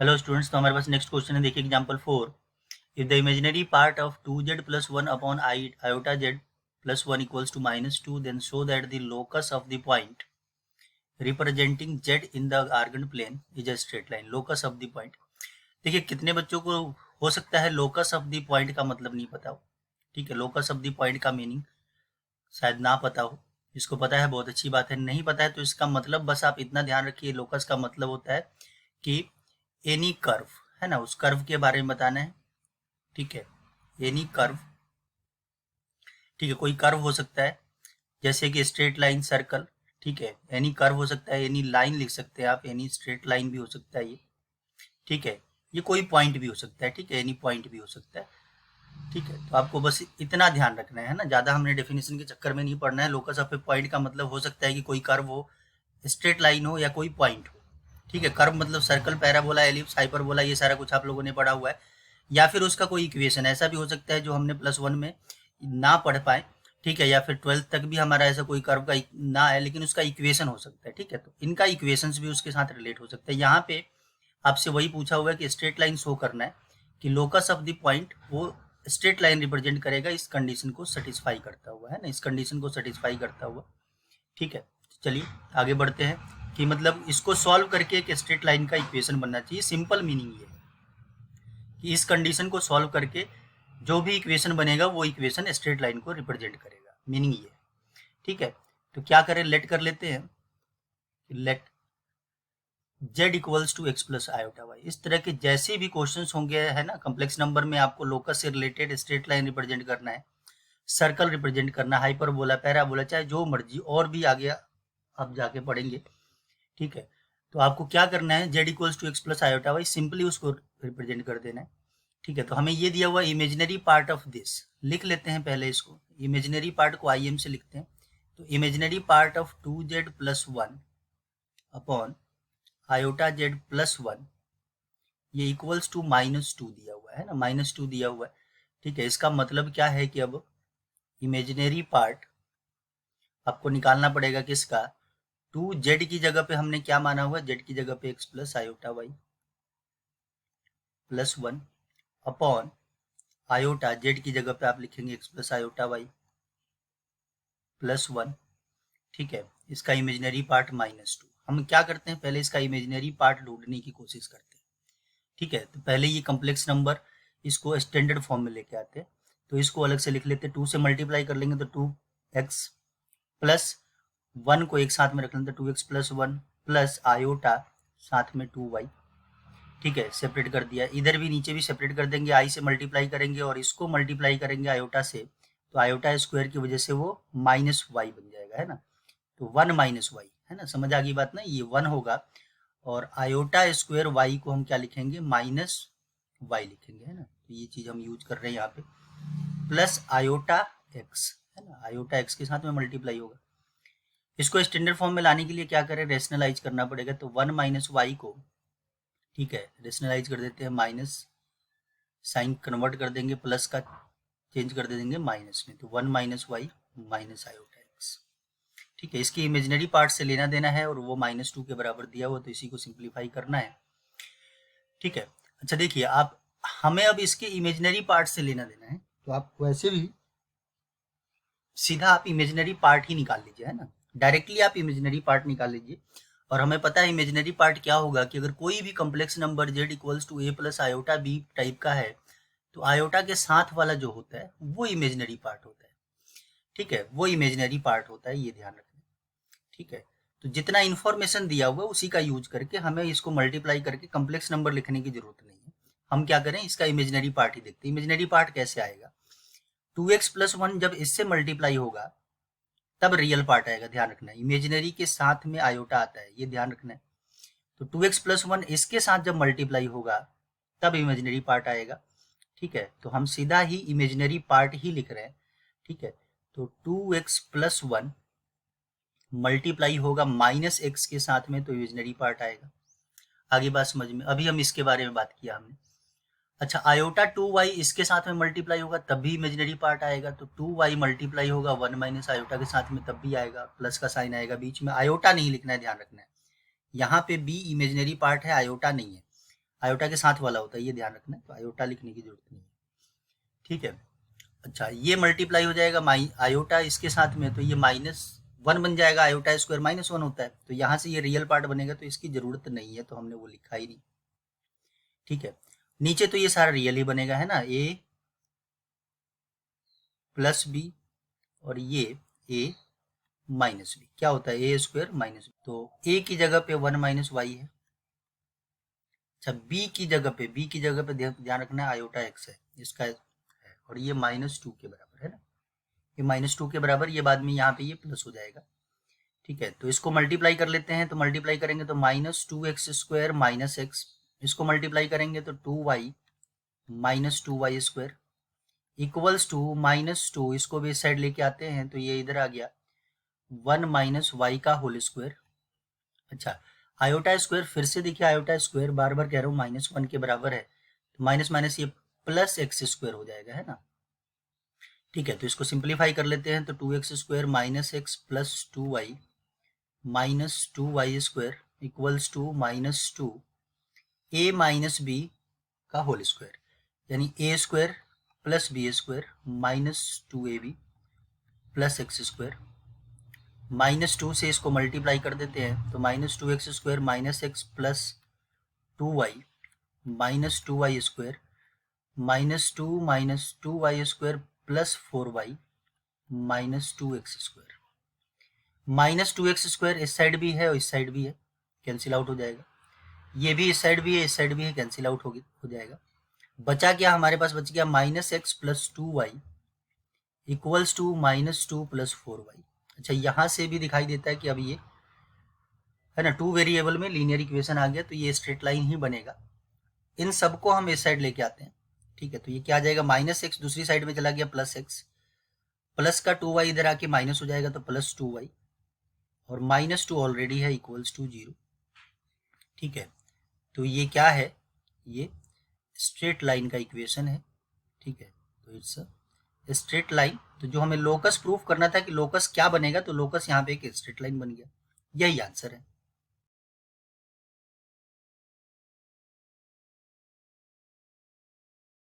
Hello students, तो हमारे पास next question है। देखिए example 4। If the imaginary part of 2z plus 1 upon iota z plus 1 equals to -2, then show that the locus of the point representing z in the Argand plane is a straight line. Locus of the point. देखिए कितने बच्चों को हो सकता है locus of the point का मतलब नहीं पता हो। ठीक है, लोकस ऑफ द पॉइंट का मीनिंग शायद ना पता हो। जिसको पता है बहुत अच्छी बात है, नहीं पता है तो इसका मतलब बस आप इतना ध्यान रखिए, लोकस का मतलब होता है कि एनी कर्व, है ना, उस कर्व के बारे में बताना है। ठीक है, एनी कर्व। ठीक है, कोई कर्व हो सकता है जैसे कि स्ट्रेट लाइन, सर्कल। ठीक है, एनी कर्व हो सकता है, एनी लाइन लिख सकते हैं आप, एनी स्ट्रेट लाइन भी हो सकता है ये। ठीक है, ये कोई पॉइंट भी हो सकता है। ठीक है, एनी पॉइंट भी हो सकता है। ठीक है, तो आपको बस इतना ध्यान रखना है ना, ज़्यादा हमने डेफिनेशन के चक्कर में नहीं पढ़ना है। लोकस ऑफ ए पॉइंट का मतलब हो सकता है कि कोई कर्व हो, स्ट्रेट लाइन हो या कोई पॉइंट हो। ठीक है, कर्व मतलब सर्कल, पैराबोला, एलिप्स, हाइपरबोला, ये सारा कुछ आप लोगों ने पढ़ा हुआ है। या फिर उसका कोई इक्वेशन ऐसा भी हो सकता है जो हमने +1 में ना पढ़ पाए। ठीक है, या फिर 12th तक भी हमारा ऐसा कोई कर्व का ना है लेकिन उसका इक्वेशन हो सकता है। ठीक है, तो इनका इक्वेशंस भी उसके साथ रिलेट हो सकता है। यहाँ पे आपसे वही पूछा हुआ है कि स्ट्रेट लाइन शो करना है कि लोकस ऑफ द पॉइंट वो स्ट्रेट लाइन रिप्रेजेंट करेगा, इस कंडीशन को सेटिस्फाई करता हुआ, है ना, इस कंडीशन को सेटिस्फाई करता हुआ। ठीक है, चलिए आगे बढ़ते हैं कि मतलब इसको सॉल्व करके एक स्ट्रेट लाइन का इक्वेशन बनना चाहिए। सिंपल मीनिंग ये है कि इस कंडीशन को सॉल्व करके जो भी इक्वेशन बनेगा वो इक्वेशन स्ट्रेट लाइन को रिप्रेजेंट करेगा। मीनिंग ये है। ठीक है, तो क्या करें, लेट कर लेते हैं। Let z equals to x plus iota y. इस तरह के जैसे भी क्वेश्चन होंगे, है ना, कम्प्लेक्स नंबर में आपको लोकस से रिलेटेड स्ट्रेट लाइन रिप्रेजेंट करना है, सर्कल रिप्रेजेंट करना, हाइपरबोला, पैराबोला, चाहे जो मर्जी और भी आगे आप जाके पढ़ेंगे। ठीक है, तो आपको क्या करना है, z equals to x plus iota y, simply उसको रिप्रेजेंट कर देना है। ठीक है, तो हमें ये दिया हुआ इमेजिनरी पार्ट ऑफ दिस लिख लेते हैं पहले इसको। इमेजिनरी पार्ट को आई एम से लिखते हैं। तो imaginary part of 2z plus 1 upon iota z plus 1, ये इक्वल्स टू -2 दिया हुआ है ना, -2 दिया हुआ है। ठीक है, इसका मतलब क्या है कि अब इमेजिनरी पार्ट आपको निकालना पड़ेगा किसका, 2z की जगह पे हमने क्या माना हुआ, z की जगह पे x plus iota y plus 1 upon iota, z की जगह पे आप लिखेंगे x plus iota y plus 1। ठीक है, इसका इमेजिनरी पार्ट -2। हम क्या करते हैं, पहले इसका इमेजिनरी पार्ट ढूंढने की कोशिश करते हैं। ठीक है, तो पहले ये कम्प्लेक्स नंबर इसको स्टैंडर्ड फॉर्म में लेके आते हैं। तो इसको अलग से लिख लेते हैं, 2 से मल्टीप्लाई कर लेंगे तो 2x प्लस 1 को एक साथ में रख लेते हैं, 2x प्लस 1 प्लस आयोटा साथ में 2y। ठीक है, सेपरेट कर दिया। इधर भी नीचे भी सेपरेट कर देंगे, आई से मल्टीप्लाई करेंगे और इसको मल्टीप्लाई करेंगे आयोटा से, तो आयोटा स्क्वायर की वजह से वो -y बन जाएगा, है ना। तो 1 -y, है ना, समझ आ गई बात ना, ये 1 होगा। और आयोटा स्क्वायर y को हम क्या लिखेंगे, -y लिखेंगे, है ना। तो ये चीज हम यूज कर रहे हैं यहाँ पे, प्लस आयोटा x, है ना, आयोटा x के साथ में मल्टीप्लाई होगा। इसको स्टैंडर्ड फॉर्म में लाने के लिए क्या करें, रेशनलाइज करना पड़ेगा। तो 1 -y को, ठीक है, रेशनलाइज कर देते हैं, माइनस साइन कन्वर्ट कर देंगे, प्लस का चेंज कर देंगे माइनस में, तो 1 -y माइनस आयोटा एक्स। ठीक है, इसकी इमेजिनरी पार्ट से लेना देना है और वो -2 के बराबर दिया हुआ, तो इसी को सिंप्लीफाई करना है। ठीक है, अच्छा देखिए आप, हमें अब इसके इमेजिनरी पार्ट से लेना देना है, तो आप वैसे भी सीधा आप इमेजिनरी पार्ट ही निकाल लीजिए, है ना, डायरेक्टली आप इमेजिनरी पार्ट निकाल लीजिए। और हमें पता है इमेजिनरी पार्ट क्या होगा कि अगर कोई भी complex number z equals to a plus iota b type का है, तो आयोटा के साथ वाला जो होता है वो इमेजिनरी पार्ट होता है। ठीक है, वो इमेजिनरी पार्ट होता है, ये ध्यान रखना। ठीक है, तो जितना इन्फॉर्मेशन दिया हुआ है उसी का यूज करके हमें इसको मल्टीप्लाई करके कम्प्लेक्स नंबर लिखने की जरूरत नहीं है। हम क्या करें, इसका इमेजिनरी पार्ट ही देखते हैं। इमेजिनरी पार्ट कैसे आएगा, 2x प्लस 1 जब इससे मल्टीप्लाई होगा तब रियल पार्ट आएगा, ध्यान रखना है। इमेजिनरी के साथ में आयोटा आता है, ये ध्यान रखना है। तो 2x प्लस 1 इसके साथ जब मल्टीप्लाई होगा तब इमेजिनरी पार्ट आएगा। ठीक है, तो हम सीधा ही इमेजिनरी पार्ट ही लिख रहे हैं। ठीक है, तो 2x प्लस 1 मल्टीप्लाई होगा -x के साथ में, तो इमेजिनरी पार्ट आएगा। आगे बात समझ में, अभी हम इसके बारे में बात किया हमने। अच्छा, आयोटा 2y इसके साथ में मल्टीप्लाई होगा तब भी इमेजिनरी पार्ट आएगा, तो 2y मल्टीप्लाई होगा 1 माइनस आयोटा के साथ में तब भी आएगा, प्लस का साइन आएगा बीच में। आयोटा नहीं लिखना है, ध्यान रखना है। यहाँ पे b इमेजिनरी पार्ट है, आयोटा नहीं है। आयोटा के साथ वाला होता है, ये ध्यान रखना, तो आयोटा लिखने की जरूरत नहीं है, ठीक है। अच्छा, ये मल्टीप्लाई हो जाएगा आयोटा इसके साथ में, तो ये -1 बन जाएगा, आयोटा स्क्वायर -1 होता है, तो यहाँ से ये रियल पार्ट बनेगा, तो इसकी जरूरत नहीं है, तो हमने वो लिखा ही नहीं, ठीक है। नीचे तो ये सारा रियल ही बनेगा, है ना, a प्लस बी और ये a माइनस बी, क्या होता है, ए स्क्वायर माइनस बी, तो a की जगह पे 1 माइनस वाई है। अच्छा, b की जगह पे ध्यान रखना है आयोटा x है, इसका है, और ये -2 के बराबर है ना, ये -2 के बराबर, ये बाद में यहाँ पे ये प्लस हो जाएगा, ठीक है। तो इसको मल्टीप्लाई कर लेते हैं, तो मल्टीप्लाई करेंगे तो -2x स्क्वायर माइनस एक्स, इसको मल्टीप्लाई करेंगे तो 2y -2y square equals to -2, इसको भी इस साइड लेके आते हैं तो ये इधर आ गया 1 माइनस वाई का होल स्क्वायर। अच्छा, आयोटा स्क्वायर फिर से देखिए, आयोटा स्क्वायर बार बार कह रहा हूँ -1 के बराबर है, तो माइनस माइनस ये प्लस एक्स स्क्वायर हो जाएगा, है ना, ठीक है। तो इसको सिंप्लीफाई कर लेते हैं, तो 2x square minus x plus 2y -2y square equals to -2 a minus b का होल स्क्वायर, यानी a square plus b square -2ab plus x square, -2 से इसको मल्टीप्लाई कर देते हैं, तो -2x square minus x plus 2y -2y square -2 square plus 4y -2x square, -2x square इस side भी है और इस साइड भी है, कैंसिल आउट हो जाएगा, ये भी इस साइड भी है, इस साइड भी है, कैंसिल आउट हो जाएगा। बचा क्या हमारे पास, बच गया -x plus 2y equals to -2 plus 4y। अच्छा, यहाँ से भी दिखाई देता है कि अब ये है ना 2 वेरिएबल में लीनियर इक्वेशन आ गया, तो ये स्ट्रेट लाइन ही बनेगा। इन सबको हम इस साइड लेके आते हैं, ठीक है, तो ये क्या आ जाएगा, -x दूसरी साइड में चला गया प्लस x, प्लस का 2y इधर आके माइनस हो जाएगा, तो प्लस 2y, और -2 ऑलरेडी है इक्वल्स टू 0, ठीक है। तो ये क्या है, ये स्ट्रेट लाइन का इक्वेशन है, ठीक है। तो इट्स स्ट्रेट लाइन, तो जो हमें लोकस प्रूफ करना था कि लोकस क्या बनेगा, तो लोकस यहाँ पे एक स्ट्रेट लाइन बन गया, यही आंसर है।